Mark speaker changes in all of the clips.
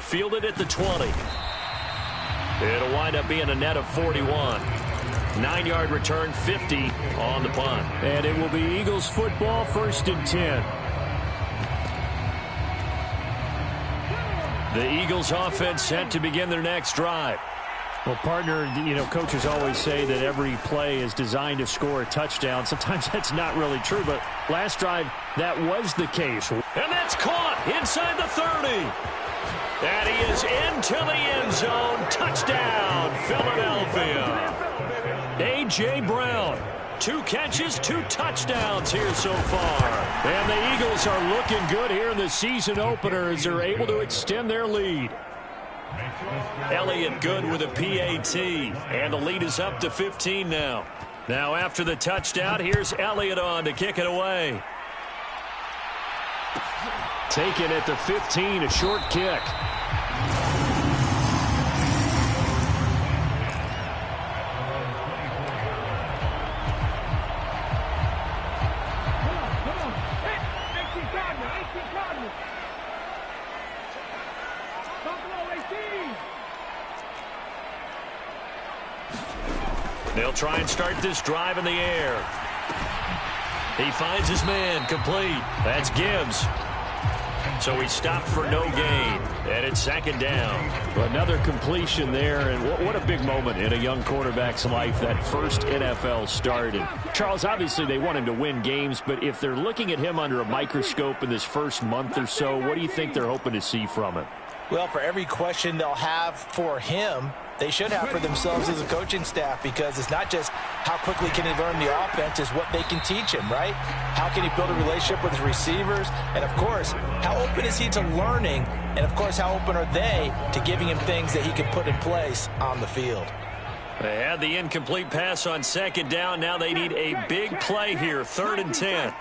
Speaker 1: fielded at the 20. It'll wind up being a net of 41. 9-yard return, 50 on the punt.
Speaker 2: And it will be Eagles football, 1st and 10.
Speaker 1: The Eagles offense set to begin their next drive.
Speaker 2: Well, partner, coaches always say that every play is designed to score a touchdown. Sometimes that's not really true, but last drive, that was the case.
Speaker 1: And that's caught inside the 30. And he is into the end zone. Touchdown, Philadelphia. A.J. Brown, 2 catches, 2 touchdowns here so far.
Speaker 2: And the Eagles are looking good here in the season opener as they're able to extend their lead.
Speaker 1: Elliott good with a PAT, and the lead is up to 15 now. Now after the touchdown, here's Elliott on to kick it away.
Speaker 2: Taken at the 15, a short kick.
Speaker 1: They'll try and start this drive in the air. He finds his man, complete. That's Gibbs. So he stopped for no gain, and it's 2nd down.
Speaker 2: Well, another completion there, and what a big moment in a young quarterback's life, that first NFL start. And Charles, obviously they want him to win games, but if they're looking at him under a microscope in this first month or so, what do you think they're hoping to see from him?
Speaker 3: Well, for every question they'll have for him, they should have for themselves as a coaching staff, because it's not just how quickly can he learn the offense, it's what they can teach him, right? How can he build a relationship with his receivers? And, of course, how open is he to learning? And, of course, how open are they to giving him things that he can put in place on the field?
Speaker 1: They had the incomplete pass on 2nd down. Now they need a big play here, 3rd and 10.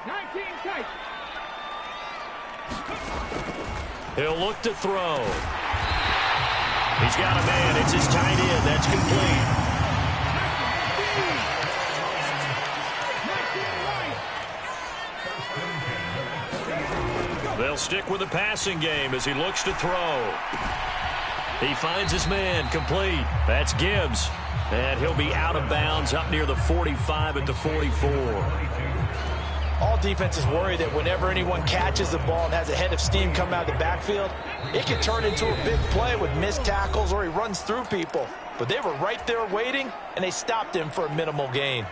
Speaker 1: He'll look to throw. He's got a man. It's his tight end. That's complete. They'll stick with the passing game as he looks to throw. He finds his man, complete. That's Gibbs. And he'll be out of bounds up near the 45 at the 44.
Speaker 3: All defenses worry that whenever anyone catches the ball and has a head of steam come out of the backfield, it can turn into a big play with missed tackles or he runs through people. But they were right there waiting, and they stopped him for a minimal gain.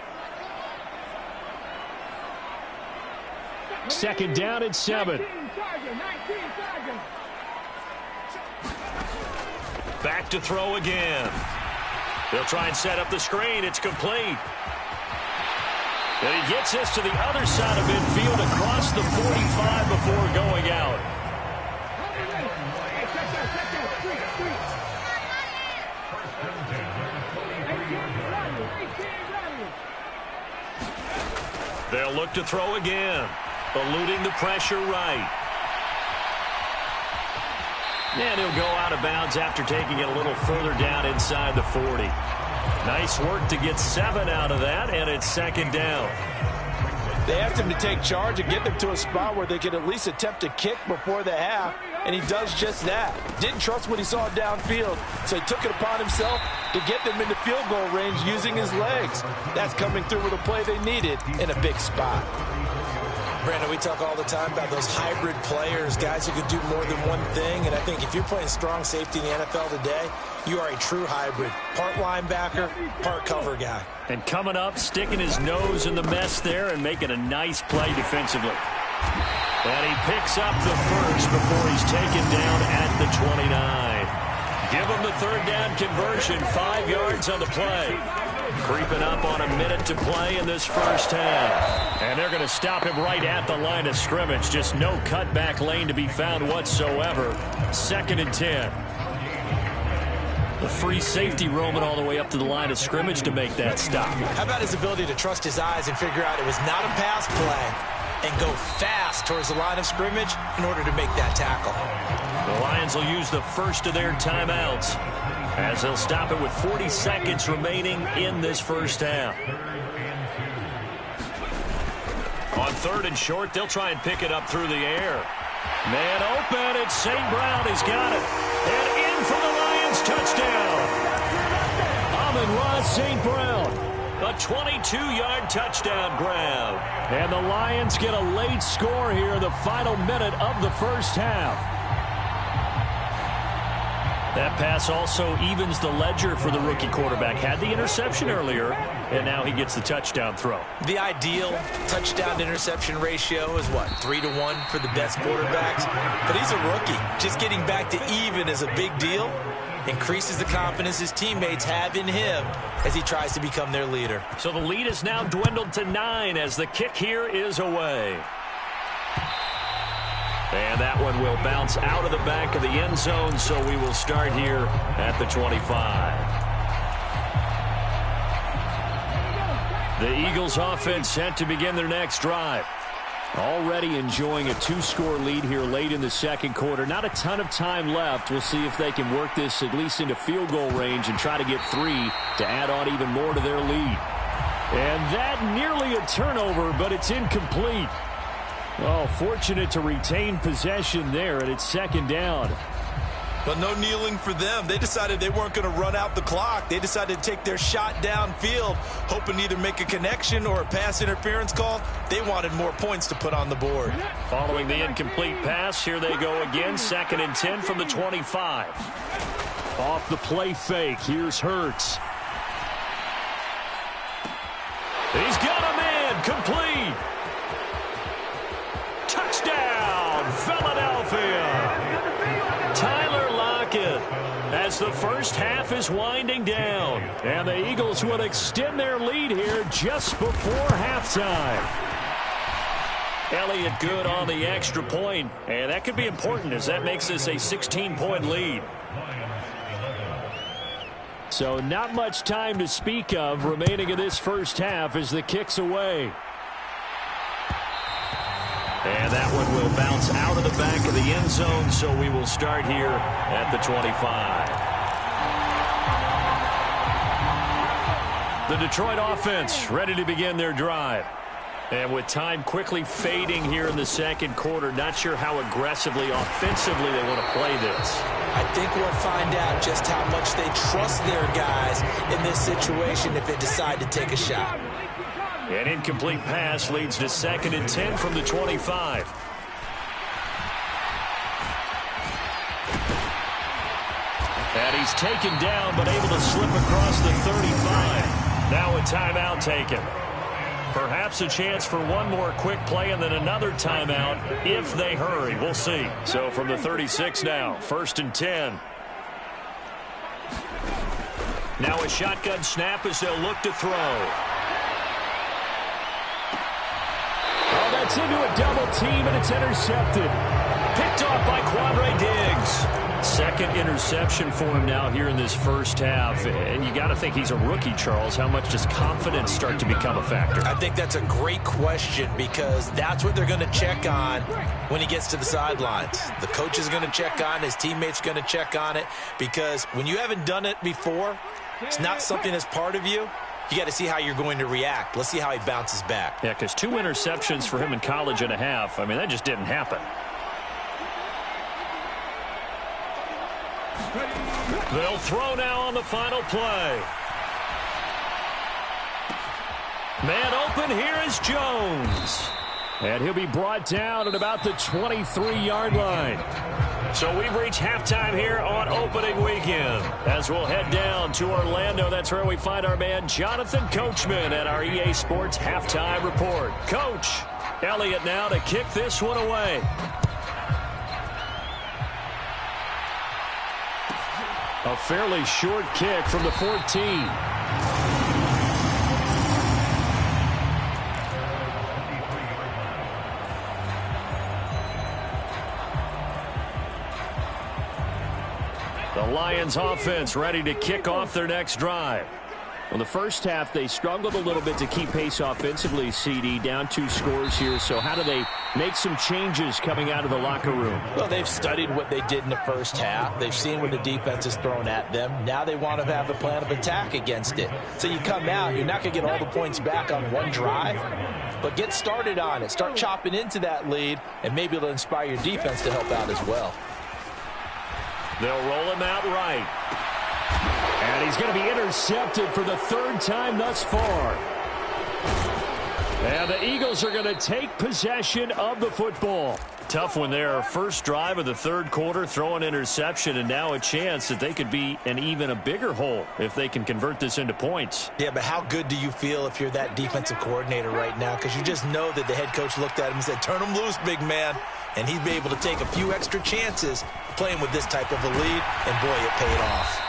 Speaker 2: 2nd down and 7.
Speaker 1: Back to throw again. They'll try and set up the screen. It's complete. And he gets this to the other side of midfield across the 45 before going out. They'll look to throw again, eluding the pressure right. And he'll go out of bounds after taking it a little further down inside the 40. Nice work to get 7 out of that, and it's 2nd down.
Speaker 3: They asked him to take charge and get them to a spot where they could at least attempt a kick before the half, and he does just that. Didn't trust what he saw downfield, so he took it upon himself to get them into field goal range using his legs. That's coming through with a play they needed in a big spot.
Speaker 4: Brandon, we talk all the time about those hybrid players, guys who could do more than one thing. And I think if you're playing strong safety in the NFL today, you are a true hybrid. Part linebacker, part cover guy.
Speaker 1: And coming up, sticking his nose in the mess there and making a nice play defensively. And he picks up the first before he's taken down at the 29. Give him the 3rd down conversion, 5 yards on the play. Creeping up on a minute to play in this first half. And they're going to stop him right at the line of scrimmage. Just no cutback lane to be found whatsoever. 2nd and 10. The free safety roaming all the way up to the line of scrimmage to make that stop.
Speaker 4: How about his ability to trust his eyes and figure out it was not a pass play and go fast towards the line of scrimmage in order to make that tackle.
Speaker 1: The Lions will use the first of their timeouts as they'll stop it with 40 seconds remaining in this first half. On 3rd and short, they'll try and pick it up through the air. Man open, it's St. Brown. He's got it. And touchdown. Amon-Ra St. Brown. A 22-yard touchdown grab.
Speaker 2: And the Lions get a late score here in the final minute of the first half.
Speaker 1: That pass also evens the ledger for the rookie quarterback. Had the interception earlier, and now he gets the touchdown throw.
Speaker 3: The ideal touchdown-to-interception ratio is, what, 3-to-1 for the best quarterbacks? But he's a rookie. Just getting back to even is a big deal. Increases the confidence his teammates have in him as he tries to become their leader.
Speaker 1: So the lead is now dwindled to 9 as the kick here is away. And that one will bounce out of the back of the end zone, so we will start here at the 25. The Eagles offense set to begin their next drive. Already enjoying a 2-score lead here late in the second quarter. Not a ton of time left. We'll see if they can work this at least into field goal range and try to get 3 to add on even more to their lead. And that nearly a turnover, but it's incomplete. Oh, fortunate to retain possession there, and it's second down.
Speaker 3: But no kneeling for them. They decided they weren't going to run out the clock. They decided to take their shot downfield, hoping to either make a connection or a pass interference call. They wanted more points to put on the board.
Speaker 1: Following the incomplete pass, here they go again. 2nd and 10 from the 25.
Speaker 2: Off the play fake, here's Hurts.
Speaker 1: He's got a man, complete. Touchdown, Philadelphia. Tyler Lockett as the first half is winding down.
Speaker 2: And the Eagles will extend their lead here just before halftime.
Speaker 1: Elliott good on the extra point, and that could be important as that makes this a 16-point lead.
Speaker 2: So not much time to speak of remaining in this first half as the kick's away.
Speaker 1: And that one will bounce out of the back of the end zone, so we will start here at the 25. The Detroit offense ready to begin their drive. And with time quickly fading here in the second quarter, not sure how aggressively, offensively they want to play this.
Speaker 3: I think we'll find out just how much they trust their guys in this situation if they decide to take a shot.
Speaker 1: An incomplete pass leads to 2nd and 10 from the 25. And he's taken down, but able to slip across the 35. Now a timeout taken. Perhaps a chance for one more quick play and then another timeout if they hurry. We'll see. So from the 36 now, 1st and 10. Now a shotgun snap as they'll look to throw.
Speaker 2: That's into a double team, and it's intercepted.
Speaker 1: Picked off by Quandre Diggs. 2nd interception for him now here in this first half. And you got to think he's a rookie, Charles. How much does confidence start to become a factor?
Speaker 3: I think that's a great question because that's what they're going to check on when he gets to the sidelines. The coach is going to check on, his teammates going to check on it because when you haven't done it before, it's not something that's part of you. You got to see how you're going to react. Let's see how he bounces back.
Speaker 1: Yeah, because 2 interceptions for him in college and a half. I mean, that just didn't happen. They'll throw now on the final play. Man open, here is Jones.
Speaker 2: And he'll be brought down at about the 23-yard line.
Speaker 1: So we've reached halftime here on opening weekend. As we'll head down to Orlando, that's where we find our man Jonathan Coachman at our EA Sports Halftime Report. Coach, Elliott now to kick this one away.
Speaker 2: A fairly short kick from the 14.
Speaker 1: The Lions offense ready to kick off their next drive.
Speaker 2: Well, the first half, they struggled a little bit to keep pace offensively, CD, down 2 scores here. So how do they make some changes coming out of the locker room?
Speaker 3: Well, they've studied what they did in the first half. They've seen what the defense has thrown at them. Now they want to have a plan of attack against it. So you come out, you're not going to get all the points back on one drive, but get started on it. Start chopping into that lead, and maybe it'll inspire your defense to help out as well.
Speaker 1: They'll roll him out right.
Speaker 2: And he's going to be intercepted for the third time thus far. And the Eagles are going to take possession of the football.
Speaker 1: Tough one there. First drive of the third quarter, throw an interception, and now a chance that they could be an even a bigger hole if they can convert this into points.
Speaker 3: Yeah, but how good do you feel if you're that defensive coordinator right now? Because you just know that the head coach looked at him and said, turn him loose, big man. And he'd be able to take a few extra chances playing with this type of a lead, and boy, it paid off.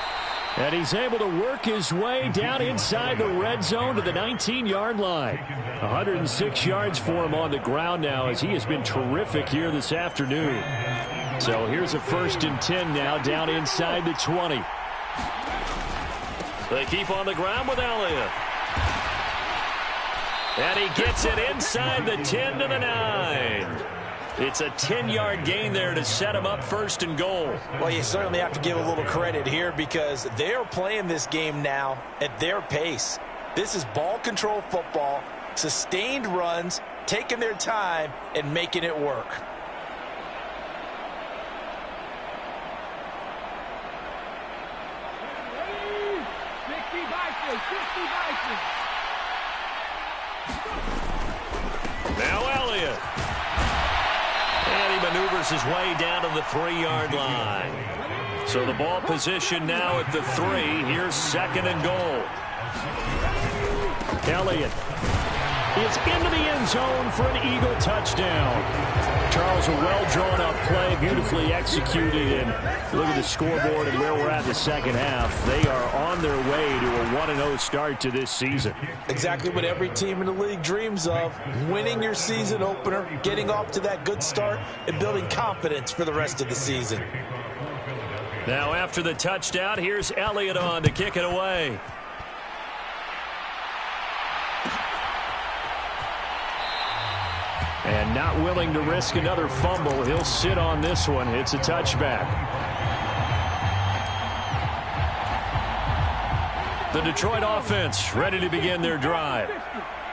Speaker 2: And he's able to work his way down inside the red zone to the 19-yard line. 106 yards for him on the ground now, as he has been terrific here this afternoon. So here's a 1st and 10 now, down inside the 20.
Speaker 1: They keep on the ground with Elliott. And he gets it inside the 10 to the 9. It's a 10-yard gain there to set him up 1st and goal.
Speaker 3: Well, you certainly have to give a little credit here because they're playing this game now at their pace. This is ball control football, sustained runs, taking their time, and making it work.
Speaker 1: Now Elliott. And he maneuvers his way down to the 3-yard line. So the ball position now at the 3. Here's 2nd and goal.
Speaker 2: Elliott is into the end zone for an Eagle touchdown. Charles, a well-drawn-up play, beautifully executed, and look at the scoreboard and where we're at in the second half. They are on their way to a 1-0 start to this season.
Speaker 3: Exactly what every team in the league dreams of, winning your season opener, getting off to that good start, and building confidence for the rest of the season.
Speaker 1: Now after the touchdown, here's Elliott on to kick it away.
Speaker 2: And not willing to risk another fumble. He'll sit on this one. It's a touchback.
Speaker 1: The Detroit offense ready to begin their drive.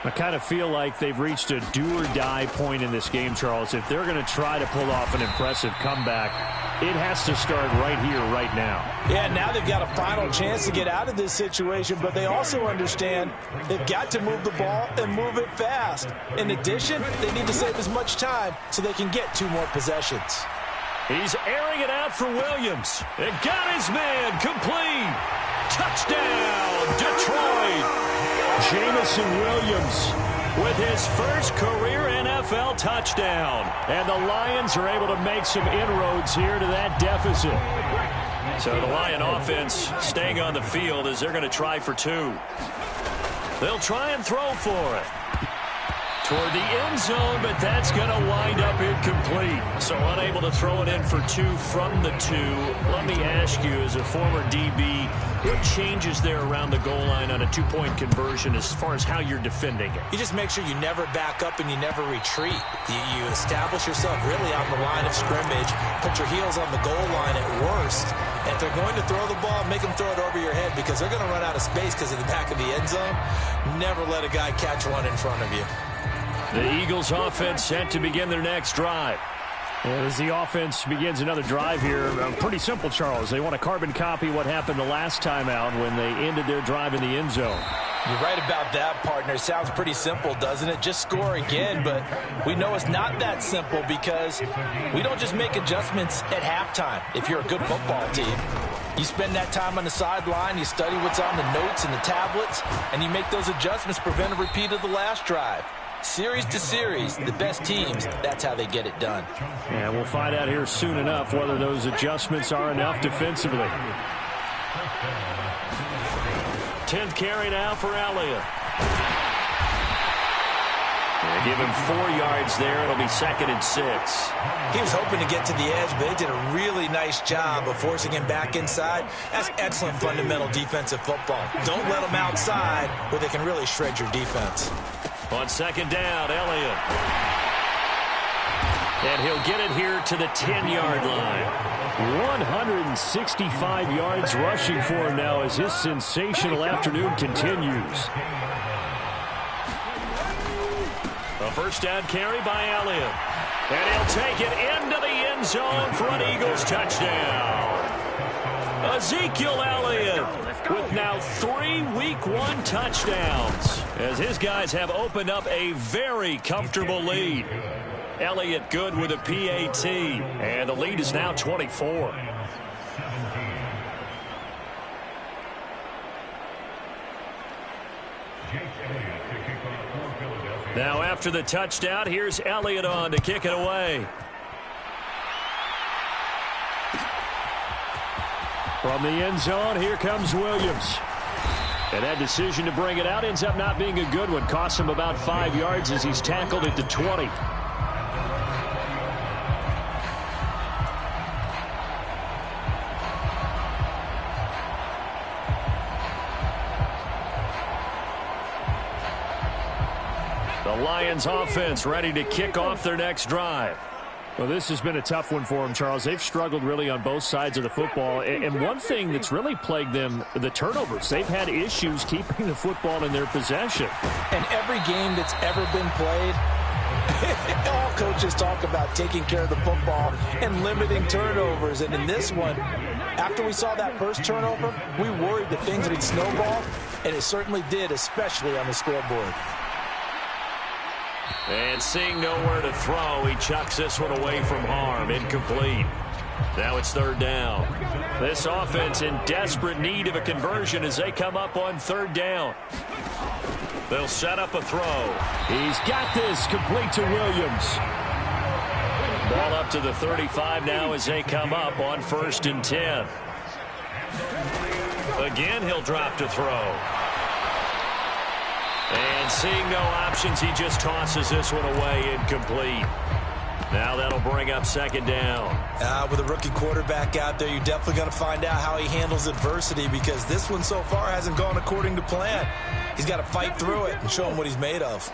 Speaker 2: I kind of feel like they've reached a do-or-die point in this game, Charles. If they're going to try to pull off an impressive comeback, it has to start right here, right now.
Speaker 3: Yeah, now they've got a final chance to get out of this situation, but they also understand they've got to move the ball and move it fast. In addition, they need to save as much time so they can get 2 more possessions.
Speaker 1: He's airing it out for Williams. It got his man complete. Touchdown, Detroit.
Speaker 2: Jamison Williams with his first career NFL touchdown. And the Lions are able to make some inroads here to that deficit.
Speaker 1: So the Lion offense staying on the field as they're going to try for 2. They'll try and throw for it. Toward the end zone, but that's going to wind up incomplete. So unable to throw it in for 2 from the 2. Let me ask you, as a former DB, what changes there around the goal line on a 2-point conversion as far as how you're defending it?
Speaker 3: You just make sure you never back up and you never retreat. You establish yourself really on the line of scrimmage, put your heels on the goal line at worst, and if they're going to throw the ball, make them throw it over your head because they're going to run out of space because of the back of the end zone. Never let a guy catch one in front of you.
Speaker 1: The Eagles offense set to begin their next drive.
Speaker 2: And as the offense begins another drive here, pretty simple, Charles. They want to carbon copy what happened the last time out when they ended their drive in the end zone.
Speaker 3: You're right about that, partner. It sounds pretty simple, doesn't it? Just score again, but we know it's not that simple because we don't just make adjustments at halftime if you're a good football team. You spend that time on the sideline, you study what's on the notes and the tablets, and you make those adjustments, prevent a repeat of the last drive. Series to series, the best teams, that's how they get it done.
Speaker 2: And we'll find out here soon enough whether those adjustments are enough defensively.
Speaker 1: 10th carry now for Elliott. Give him 4 yards there. It'll be 2nd and 6.
Speaker 3: He was hoping to get to the edge, but they did a really nice job of forcing him back inside. That's excellent fundamental defensive football. Don't let them outside where they can really shred your defense.
Speaker 1: On 2nd down, Elliott. And he'll get it here to the 10-yard line.
Speaker 2: 165 yards rushing for him now as his sensational afternoon continues.
Speaker 1: A first down carry by Elliott. And he'll take it into the end zone for an Eagles touchdown. Ezekiel Elliott with now 3 Week 1 touchdowns as his guys have opened up a very comfortable lead. Elliott good with a PAT, and the lead is now 24. Now after the touchdown, here's Elliott on to kick it away. From the end zone, here comes Williams. And that decision to bring it out ends up not being a good one. Costs him about 5 yards as he's tackled at the 20. The Lions offense ready to kick off their next drive.
Speaker 2: Well, this has been a tough one for them, Charles. They've struggled really on both sides of the football. And one thing that's really plagued them, the turnovers. They've had issues keeping the football in their possession.
Speaker 3: And every game that's ever been played, all coaches talk about taking care of the football and limiting turnovers. And in this one, after we saw that first turnover, we worried that things would snowball, and it certainly did, especially on the scoreboard.
Speaker 1: And seeing nowhere to throw, he chucks this one away from harm. Incomplete. Now it's third down. This offense in desperate need of a conversion as they come up on third down. They'll set up a throw.
Speaker 2: He's got this complete to Williams.
Speaker 1: Ball up to the 35 now as they come up on 1st and 10. Again, he'll drop to throw. And seeing no options, he just tosses this one away, incomplete. Now that'll bring up second down.
Speaker 4: With a rookie quarterback out there, you're definitely going to find out how he handles adversity, because this one so far hasn't gone according to plan. He's got to fight through it and show him what he's made of.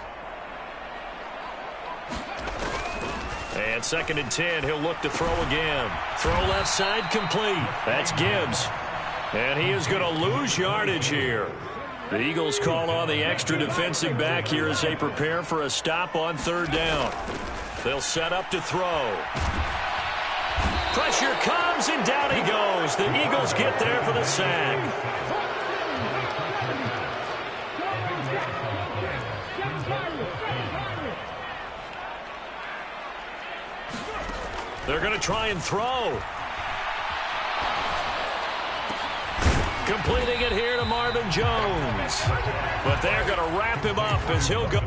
Speaker 1: And 2nd and 10, he'll look to throw again. Throw left side, complete. That's Gibbs. And he is going to lose yardage here. The Eagles call on the extra defensive back here as they prepare for a stop on third down. They'll set up to throw. Pressure comes, and down he goes. The Eagles get there for the sack. They're going to try and throw. Completing it here to Marvin Jones. But they're going to wrap him up as he'll go.